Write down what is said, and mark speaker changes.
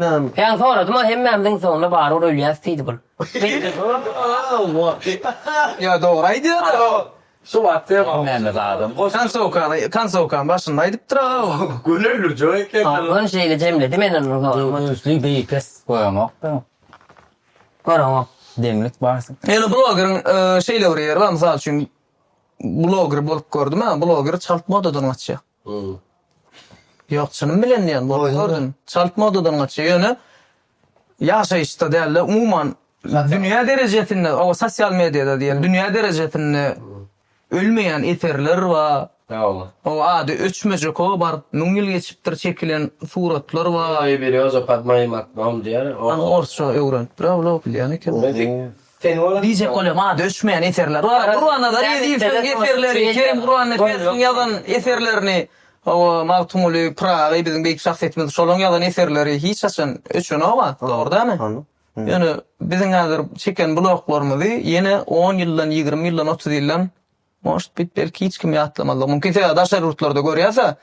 Speaker 1: Ben soradım ama hemmemden sonra bari o ölüyastıydı bu.
Speaker 2: Ya doğraydı da.
Speaker 3: Şu vakti yapamam.
Speaker 2: Kan soğukan başında aydıp dura.
Speaker 3: Gönüllü joy
Speaker 1: Ağabeyim şeyle Cem'le değil mi? Onu
Speaker 4: Üstlük bir kez koyamak da
Speaker 1: koramam.
Speaker 4: demlik varsın.
Speaker 2: Yani blogger'ın şeyle uğrayır var misal üçün blogger bolup gördüm ha. Blogger çalpma odadan açıyor. Yok canım bilen diyen gördüm. Çalpma odadan açıyor. Yani yaşayışta değerli umuman dünya derecesinde o sosyal medyada diyelim dünya derecesinde ölmeyen eterler var.
Speaker 3: Tamam.
Speaker 2: O adı öçmecek o bar nungil geçiptir çekilen suratlar var.
Speaker 3: Ay veriyoruz o patmayı matmam diye.
Speaker 2: Ana orça öğrenip bravo bilen ki.
Speaker 3: Sen ola
Speaker 2: Diyecek olayım adı öçmeyen eterler var. Kur'an'da da yedi eterleri, Kerim Kur'an'da testin yazan eterlerini o Mavtumulu, Praga, bizim büyük şahsiyetimiz şolun yazan eserleri hiç açın öçün ama doğru değil mi? Yani bizim hazır çeken bloklarımızı yine 10 yıldan 20 yıldan 30 yıldan belki hiç kim yatlamalı. Mümkün daşlar yurtlarda görüyorsa